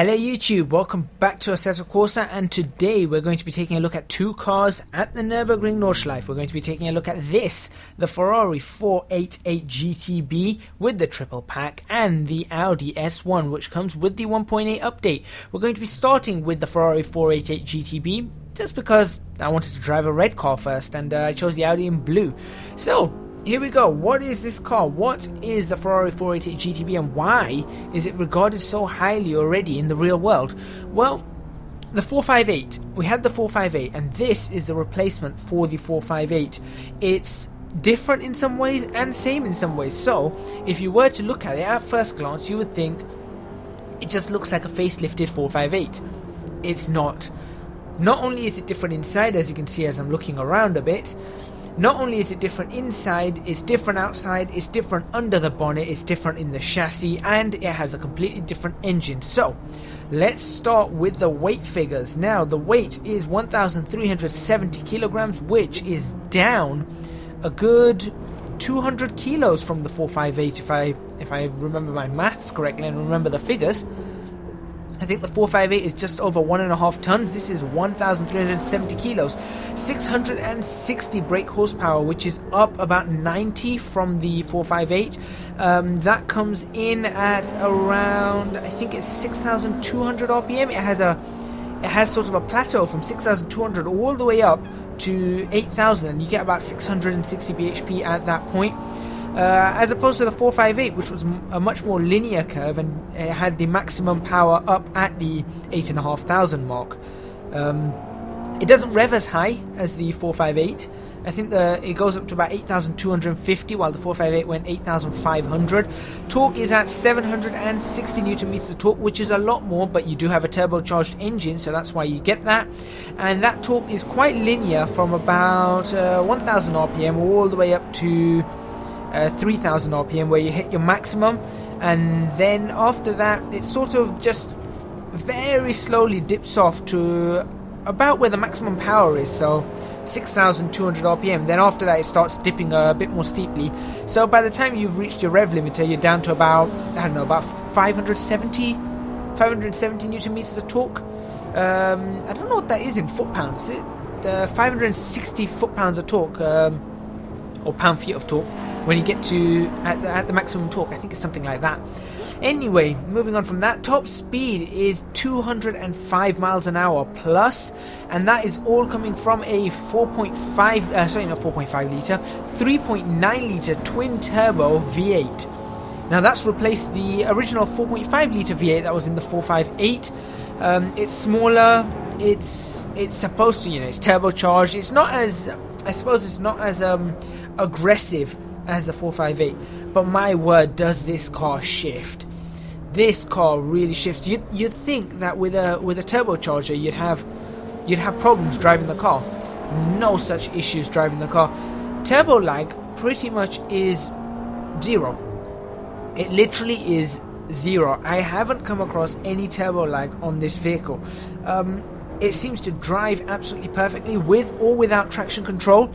Hello YouTube, welcome back to Assetto Corsa, and today we're going to be taking a look at two cars at the Nürburgring Nordschleife. We're going to be taking a look at this, the Ferrari 488 GTB with the triple pack, and the Audi S1 which comes with the 1.8 update. We're going to be starting with the Ferrari 488 GTB just because I wanted to drive a red car first, and I chose the Audi in blue. So here we go. What is this car? What is the Ferrari 488 GTB, and why is it regarded so highly already in the real world? Well, the 458, we had the 458, and this is the replacement for the 458. It's different in some ways and same in some ways. So if you were to look at it at first glance, you would think it just looks like a facelifted 458. It's not. Not only is it different inside, as you can see as I'm looking around a bit, not only is it different inside, it's different outside, it's different under the bonnet, it's different in the chassis, and it has a completely different engine. So let's start with the weight figures. Now the weight is 1,370 kilograms, which is down a good 200 kilos from the 458 if I remember my maths correctly and remember the figures. I think the 458 is just over 1.5 tons. This is 1,370 kilos. 660 brake horsepower, which is up about 90 from the 458. That comes in at around, I think it's 6,200 RPM. It has sort of a plateau from 6,200 all the way up to 8,000, and you get about 660 bhp at that point. As opposed to the 458, which was a much more linear curve, and it had the maximum power up at the 8,500 mark. It doesn't rev as high as the 458. I think it goes up to about 8,250, while the 458 went 8,500. Torque is at 760 Newton meters of torque, which is a lot more, but you do have a turbocharged engine, so that's why you get that. And that torque is quite linear from about 1,000 RPM all the way up to 3,000 RPM, where you hit your maximum, and then after that it sort of just very slowly dips off to about where the maximum power is, so 6,200 RPM. Then after that it starts dipping a bit more steeply, so by the time you've reached your rev limiter, you're down to about, I don't know, about 570 Newton meters of torque. I don't know what that is in foot-pounds. Is it 560 foot-pounds of torque, or pound-feet of torque, when you get to at the maximum torque. I think it's something like that. Anyway, moving on from that, top speed is 205 miles an hour plus, and that is all coming from a 3.9 litre twin turbo V8. Now that's replaced the original 4.5 litre V8 that was in the 458. It's smaller. It's supposed to, it's turbocharged. It's not as, I suppose it's not as aggressive as the 458, but my word, does this car shift. This car really shifts. You'd think that with a turbocharger you'd have problems driving the car. No such issues driving the car. Turbo lag pretty much is zero. It literally is zero. I haven't come across any turbo lag on this vehicle. It seems to drive absolutely perfectly with or without traction control.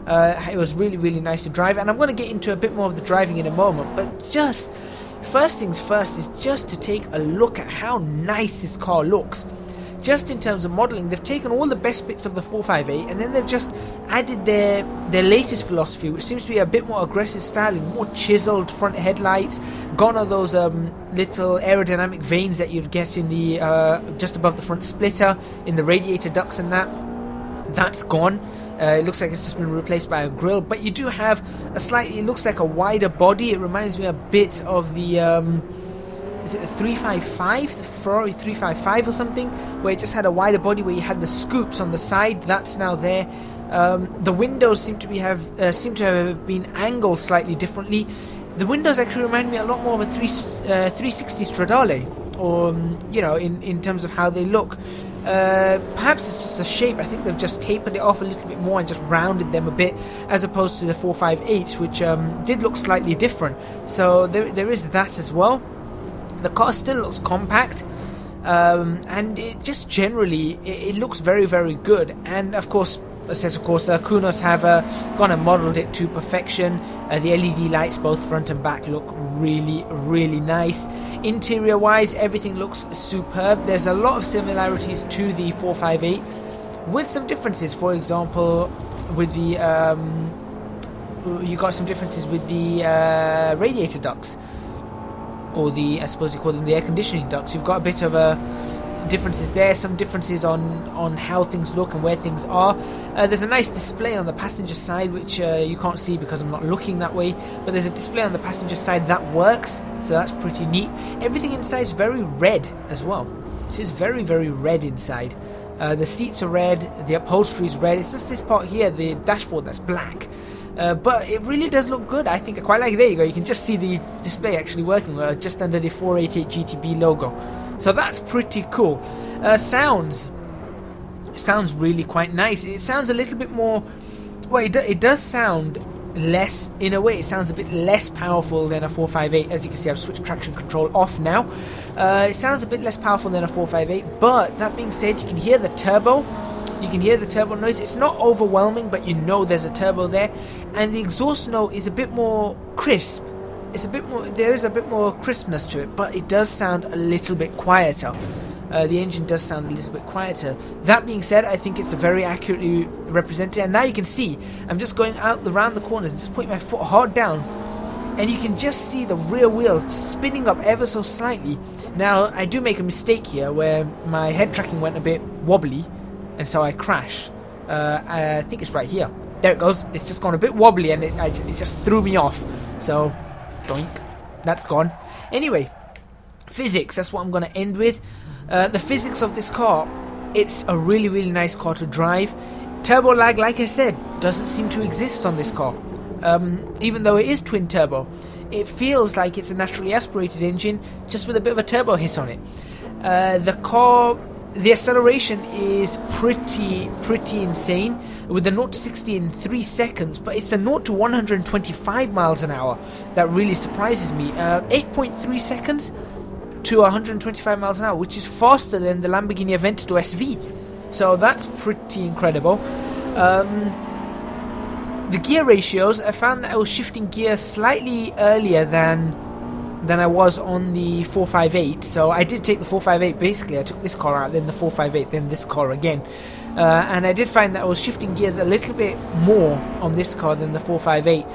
It was really, really nice to drive, and I'm going to get into a bit more of the driving in a moment, but just first things first is just to take a look at how nice this car looks. Just in terms of modelling, they've taken all the best bits of the 458 and then they've just added their latest philosophy, which seems to be a bit more aggressive styling, more chiseled front headlights, gone are those little aerodynamic veins that you'd get in the just above the front splitter, in the radiator ducts and that. That's gone. It looks like it's just been replaced by a grille, but you do have a slightly, it looks like a wider body. It reminds me a bit of the is it the 355, the Ferrari 355 or something, where it just had a wider body, where you had the scoops on the side. That's now there. The windows seem to have been angled slightly differently. The windows actually remind me a lot more of a 360 Stradale, or in terms of how they look. Perhaps it's just a shape. I think they've just tapered it off a little bit more and just rounded them a bit, as opposed to the 458, which did look slightly different. So there is that as well. The car still looks compact, and it just generally it looks very, very good. And of course, Assetto Corsa. Kunos have gone and modelled it to perfection. The LED lights, both front and back, look really, really nice. Interior wise, everything looks superb. There's a lot of similarities to the 458 with some differences. For example, with the you got some differences with the radiator ducts, or the, I suppose you call them the air conditioning ducts. You've got a bit of differences there, some differences on how things look and where things are. There's a nice display on the passenger side, which you can't see because I'm not looking that way, but there's a display on the passenger side that works, so that's pretty neat. Everything inside is very red as well. It is very, very red inside. The seats are red, the upholstery is red. It's just this part here, the dashboard, that's black. But it really does look good. I think I quite like it. There you go, you can just see the display actually working just under the 488 GTB logo. So that's pretty cool. Sounds really quite nice. It sounds a little bit more, well, it does sound less, in a way. It sounds a bit less powerful than a 458. As you can see, I've switched traction control off now. It sounds a bit less powerful than a 458, but that being said, you can hear the turbo. You can hear the turbo noise. It's not overwhelming, but you know there's a turbo there. And the exhaust note is a bit more crisp. It's a bit more, there is a bit more crispness to it, but it does sound a little bit quieter. The engine does sound a little bit quieter. That being said, I think it's very accurately represented. And now you can see, I'm just going out around the corners and just putting my foot hard down, and you can just see the rear wheels just spinning up ever so slightly. Now, I do make a mistake here where my head tracking went a bit wobbly, and so I crash. I think it's right here. There it goes. It's just gone a bit wobbly, and it just threw me off. So, doink. That's gone. Anyway, physics. That's what I'm going to end with. The physics of this car. It's a really, really nice car to drive. Turbo lag, like I said, doesn't seem to exist on this car. Even though it is twin turbo, it feels like it's a naturally aspirated engine, just with a bit of a turbo hiss on it. The acceleration is pretty insane, with the 0 to 60 in 3 seconds, but it's a 0 to 125 miles an hour that really surprises me. 8.3 seconds to 125 miles an hour, which is faster than the Lamborghini Aventador SV. So that's pretty incredible. The gear ratios, I found that I was shifting gear slightly earlier than I was on the 458. So I did take the 458. Basically, I took this car out, then the 458, then this car again, and I did find that I was shifting gears a little bit more on this car than the 458.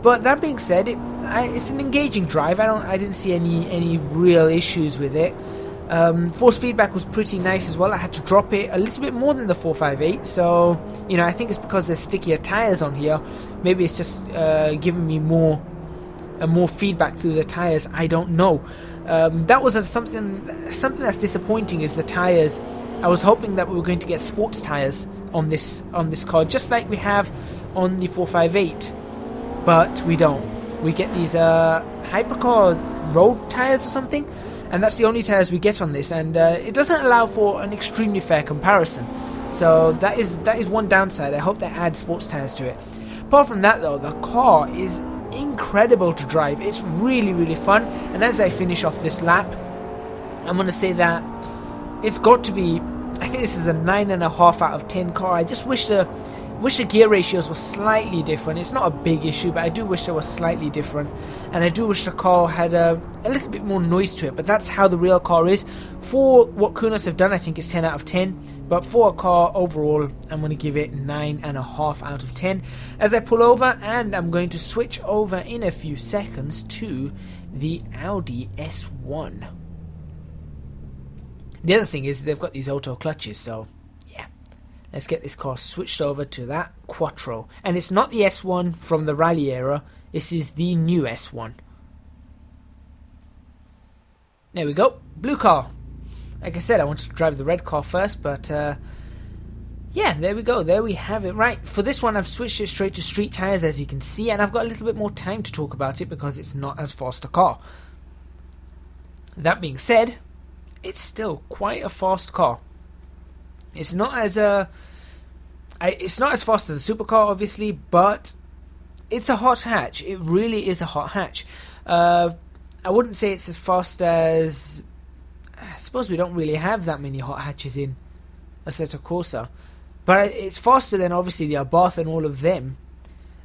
But that being said, it's an engaging drive. I didn't see any real issues with it. Force feedback was pretty nice as well. I had to drop it a little bit more than the 458, so you know, I think it's because there's stickier tires on here. Maybe it's just giving me more feedback through the tires. I don't know. That was something that's disappointing, is the tires. I was hoping that we were going to get sports tires on this car, just like we have on the 458, but we don't. We get these hypercar road tires or something, and that's the only tires we get on this, and it doesn't allow for an extremely fair comparison. So that is one downside. I hope they add sports tires to it. Apart from that, though, the car is incredible to drive. It's really, really fun. And as I finish off this lap, I'm going to say that it's got to be, I think this is a 9.5 out of 10 car. I just wish the gear ratios were slightly different. It's not a big issue, but I do wish they were slightly different, and I do wish the car had a little bit more noise to it, but that's how the real car is. For what Kunos have done, I think it's 10 out of 10, but for a car overall, I'm going to give it 9.5 out of 10 as I pull over, and I'm going to switch over in a few seconds to the Audi S1. The other thing is they've got these auto clutches, so let's get this car switched over to that Quattro. And it's not the S1 from the rally era. This is the new S1. There we go. Blue car. Like I said, I wanted to drive the red car first, but yeah, there we go. There we have it. Right, for this one, I've switched it straight to street tires, as you can see, and I've got a little bit more time to talk about it because it's not as fast a car. That being said, it's still quite a fast car. It's not as fast as a supercar, obviously, but it's a hot hatch. It really is a hot hatch. I wouldn't say it's as fast as, I suppose we don't really have that many hot hatches in Assetto Corsa. but it's faster than obviously the Abarth and all of them,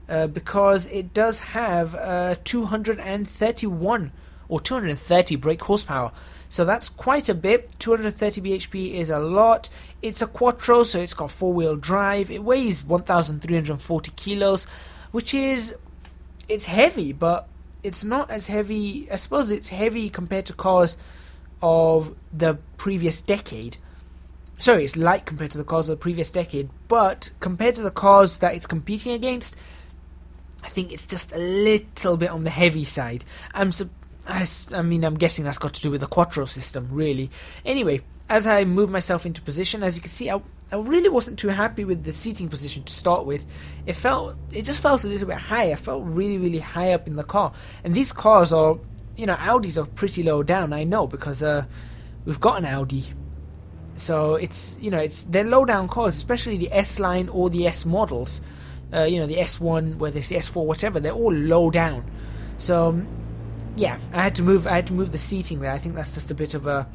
because it does have 231 or 230 brake horsepower. So that's quite a bit. 230 bhp is a lot. It's a Quattro, so it's got four-wheel drive. It weighs 1,340 kilos, which is, it's heavy, but it's not as heavy. I suppose it's heavy compared to cars of the previous decade. Sorry, it's light compared to the cars of the previous decade, but compared to the cars that it's competing against, I think it's just a little bit on the heavy side. I'm guessing that's got to do with the Quattro system, really. Anyway, as I move myself into position, as you can see, I really wasn't too happy with the seating position to start with. It just felt a little bit high. I felt really, really high up in the car. And these cars are, Audis are pretty low down, I know, because we've got an Audi. So they're low down cars, especially the S line or the S models. The S1, whether it's the S4, whatever, they're all low down. So yeah, I had to move the seating there. I think that's just a bit of a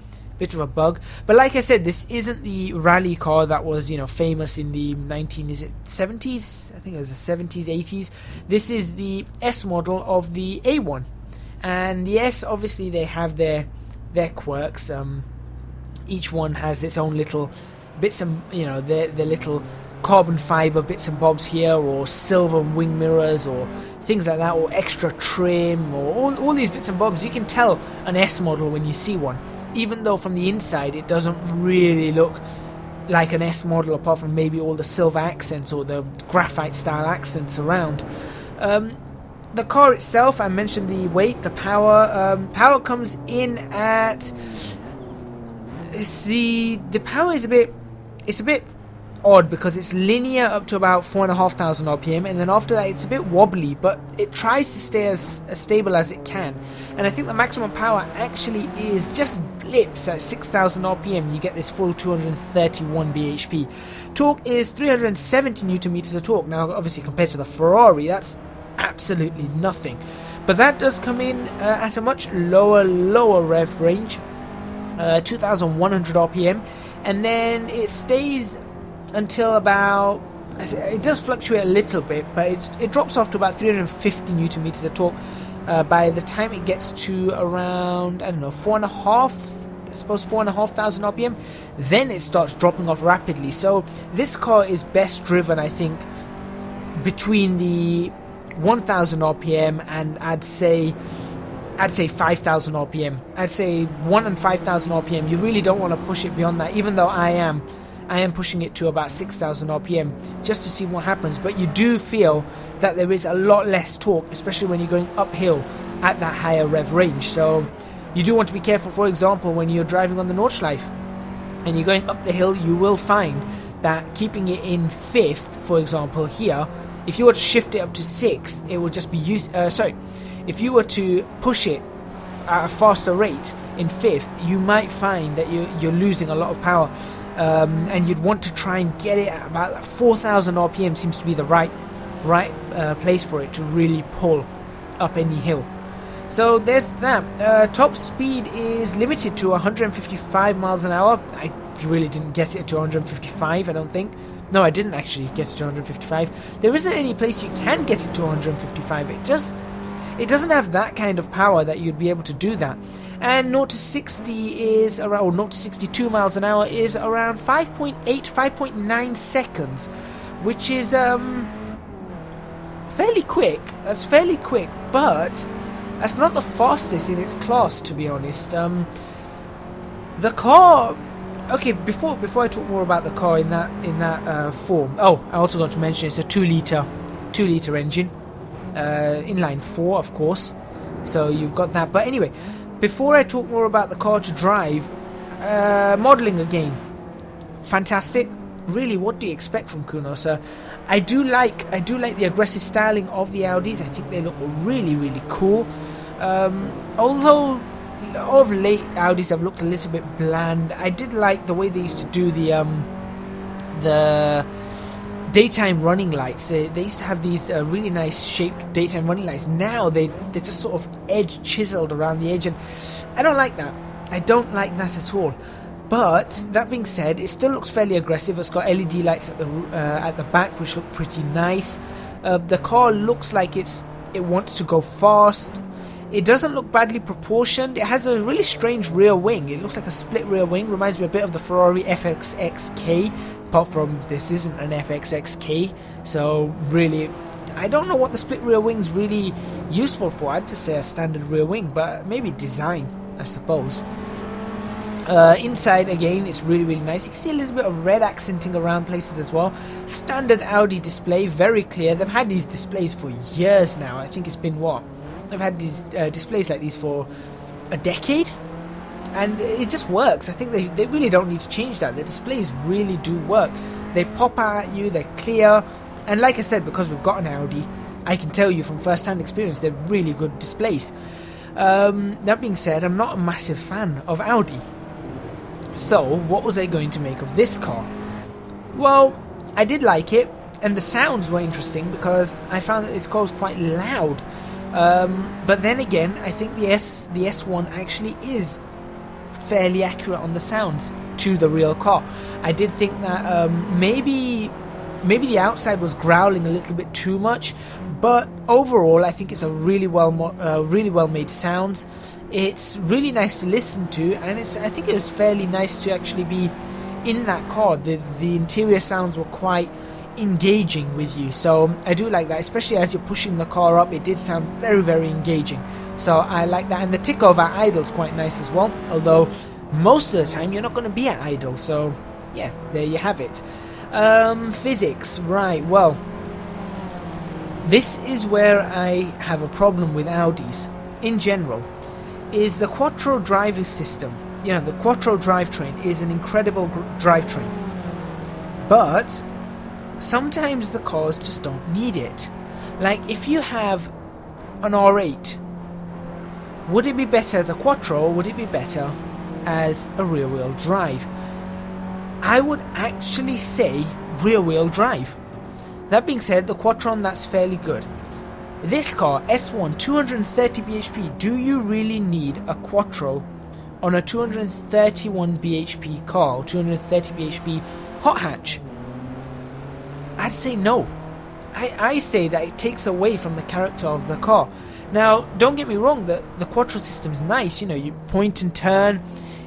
bug. But like I said, this isn't the rally car that was famous in the 70s? I think it was the 70s, 80s. This is the S model of the A1, and the S, obviously they have their quirks. Each one has its own little bits and their little carbon fiber bits and bobs here, or silver wing mirrors, or things like that, or extra trim, or all these bits and bobs. You can tell an S model when you see one, even though from the inside it doesn't really look like an S model, apart from maybe all the silver accents or the graphite style accents around. The car itself, I mentioned the weight, the power. Power comes in at the power is a bit odd, because it's linear up to about 4,500 RPM, and then after that it's a bit wobbly, but it tries to stay as stable as it can. And I think the maximum power actually is just blips at 6,000 RPM. You get this full 231 bhp. Torque is 370 Newton meters of torque. Now obviously compared to the Ferrari, that's absolutely nothing, but that does come in at a much lower rev range, 2,100 RPM, and then it stays until about, it does fluctuate a little bit, but it drops off to about 350 Newton meters of torque by the time it gets to around, I don't know, 4,500 RPM. Then it starts dropping off rapidly. So this car is best driven, I think, between the 1,000 RPM and I'd say 5,000 RPM. I'd say 1 and 5,000 RPM. You really don't want to push it beyond that, even though I am pushing it to about 6,000 RPM just to see what happens. But you do feel that there is a lot less torque, especially when you're going uphill at that higher rev range. So you do want to be careful. For example, when you're driving on the Nordschleife and you're going up the hill, you will find that keeping it in 5th, for example, here, if you were to shift it up to 6th, it would just be if you were to push it at a faster rate in 5th, you might find that you're losing a lot of power. And you'd want to try and get it at about 4,000 RPM. Seems to be the right place for it to really pull up any hill. So there's that. Top speed is limited to 155 miles an hour. I really didn't get it to 155, I don't think. No, I didn't actually get it to 155. There isn't any place you can get it to 155. It doesn't have that kind of power that you'd be able to do that. And 0 to 60 is around, or 0 to 62 miles an hour is around 5.9 seconds, which is fairly quick. That's fairly quick, but that's not the fastest in its class, to be honest. The car. Okay, before I talk more about the car in that form. Oh, I also got to mention it's a 2-liter engine, inline 4, of course. So you've got that. But anyway, before I talk more about the car to drive, modelling again, fantastic. Really, what do you expect from Kunos? I do like the aggressive styling of the Audis. I think they look really, really cool. Although of late Audis have looked a little bit bland, I did like the way they used to do the daytime running lights. They used to have these really nice shaped daytime running lights. Now they're just sort of edge chiseled around the edge, and I don't like that. I don't like that at all. But that being said, it still looks fairly aggressive. It's got LED lights at the back, which look pretty nice. The car looks like it wants to go fast. It doesn't look badly proportioned. It has a really strange rear wing. It looks like a split rear wing. Reminds me a bit of the Ferrari FXXK. Apart from this isn't an FXXK, so really, I don't know what the split rear wing's really useful for. I'd just say a standard rear wing, but maybe design, I suppose. Inside again, it's really nice. You can see a little bit of red accenting around places as well. Standard Audi display, very clear. They've had these displays for years now. I think it's been what? They've had these displays like these for a decade, and it just works. I think they really don't need to change that. The displays really do work. They pop out at you, they're clear, and like I said, because we've got an Audi, I can tell you from first-hand experience, they're really good displays. That being said, I'm not a massive fan of Audi. So, what was I going to make of this car? Well, I did like it, and the sounds were interesting because I found that this car was quite loud. But then again, I think the S1 actually is fairly accurate on the sounds to the real car. I did think that maybe the outside was growling a little bit too much, but overall I think it's a really well made sounds. It's really nice to listen to, and I think it was fairly nice to actually be in that car. The interior sounds were quite engaging with you, so I do like that, especially as you're pushing the car up. It did sound very engaging, so I like that. And the tick over idle is quite nice as well, although most of the time you're not going to be at idle, so yeah, there you have it. Physics, right, well, this is where I have a problem with Audis in general, is the Quattro driving system. You know, the Quattro drivetrain is an incredible drivetrain, but sometimes the cars just don't need it. Like, if you have an R8, would it be better as a Quattro, or would it be better as a rear-wheel drive? I would actually say rear-wheel drive. That being said, the Quattro, that's fairly good. This car, S1, 230 bhp, do you really need a Quattro on a 231 bhp car, or 230 bhp hot hatch? I'd say no. I say that it takes away from the character of the car. Now, don't get me wrong, the Quattro system is nice. You know, you point and turn,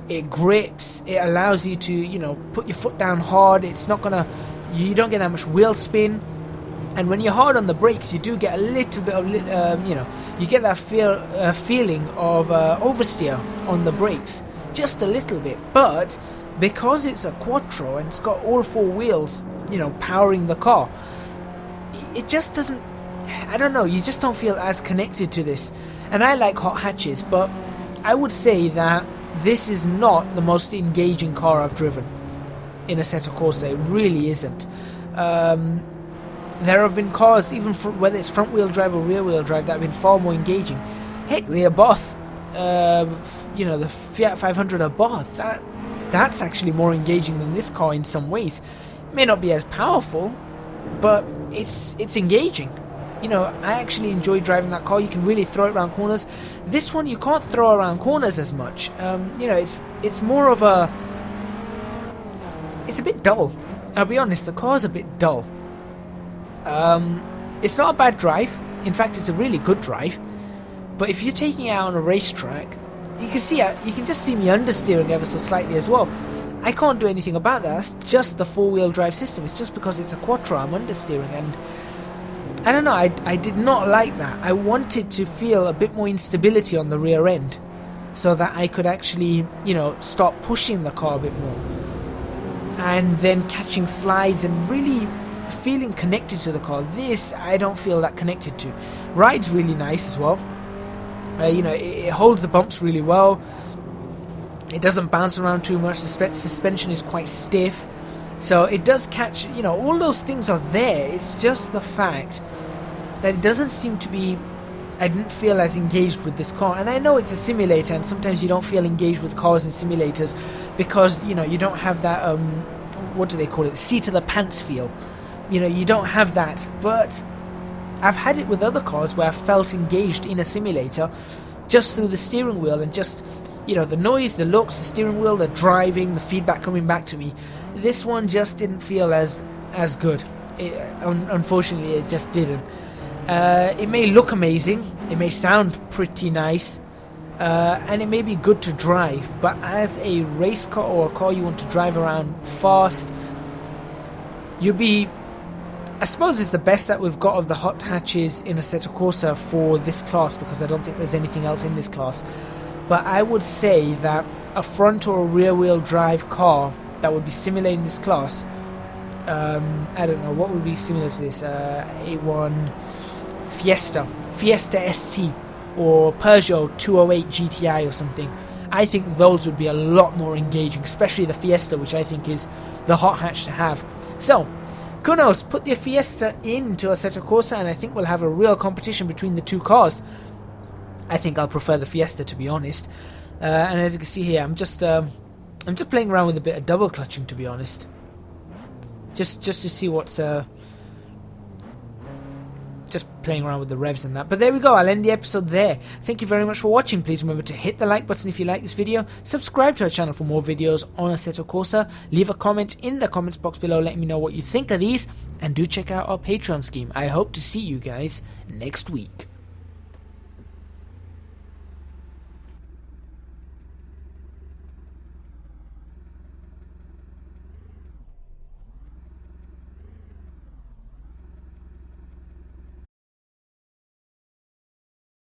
it grips, it allows you to, you know, put your foot down hard. It's not gonna, you don't get that much wheel spin. And when you're hard on the brakes, you do get a little bit of, you know, you get that feeling of oversteer on the brakes, just a little bit. But because it's a Quattro and it's got all four wheels, you know, powering the car, it just doesn't, I don't know, you just don't feel as connected to this. And I like hot hatches, but I would say that this is not the most engaging car I've driven in Assetto Corsa. It really isn't. There have been cars, even whether it's front wheel drive or rear wheel drive, that have been far more engaging. Heck, the Abarth, you know, the Fiat 500 Abarth, that's actually more engaging than this car in some ways. It may not be as powerful, but it's engaging. You know, I actually enjoy driving that car. You can really throw it around corners. This one you can't throw around corners as much. You know, it's more of a, it's a bit dull. I'll be honest, the car's a bit dull. It's not a bad drive. In fact, it's a really good drive. But if you're taking it out on a racetrack, you can see you can just see me understeering ever so slightly as well. I can't do anything about that. That's just the four-wheel drive system. It's just because it's a Quattro I'm understeering, and I don't know, I did not like that. I wanted to feel a bit more instability on the rear end so that I could actually, you know, start pushing the car a bit more, and then catching slides and really feeling connected to the car. This I don't feel that connected to. Ride's really nice as well. You know, it holds the bumps really well. It doesn't bounce around too much. The suspension is quite stiff, so it does catch, you know, all those things are there. It's just the fact that it doesn't seem to be, I didn't feel as engaged with this car. And I know it's a simulator, and sometimes you don't feel engaged with cars and simulators because, you know, you don't have that what do they call it, seat of the pants feel. You know, you don't have that. But I've had it with other cars where I felt engaged in a simulator, just through the steering wheel, and just, you know, the noise, the looks, the steering wheel, the driving, the feedback coming back to me. This one just didn't feel as good. Unfortunately, it just didn't. It may look amazing, it may sound pretty nice, and it may be good to drive, but as a race car or a car you want to drive around fast, you'd be, I suppose it's the best that we've got of the hot hatches in Assetto Corsa for this class, because I don't think there's anything else in this class. But I would say that a front or a rear wheel drive car that would be simulating this class, I don't know, what would be similar to this? A1 Fiesta ST, or Peugeot 208 GTI or something. I think those would be a lot more engaging, especially the Fiesta, which I think is the hot hatch to have. So, Kunos, put the Fiesta into Assetto Corsa, and I think we'll have a real competition between the two cars. I think I'll prefer the Fiesta, to be honest. And as you can see here, I'm just playing around with a bit of double clutching, to be honest. Just to see what's just playing around with the revs and that. But there we go, I'll end the episode there. Thank you very much for watching. Please remember to hit the like button if you like this video, subscribe to our channel for more videos on Assetto Corsa, leave a comment in the comments box below letting me know what you think of these, and do check out our Patreon scheme. I hope to see you guys next week.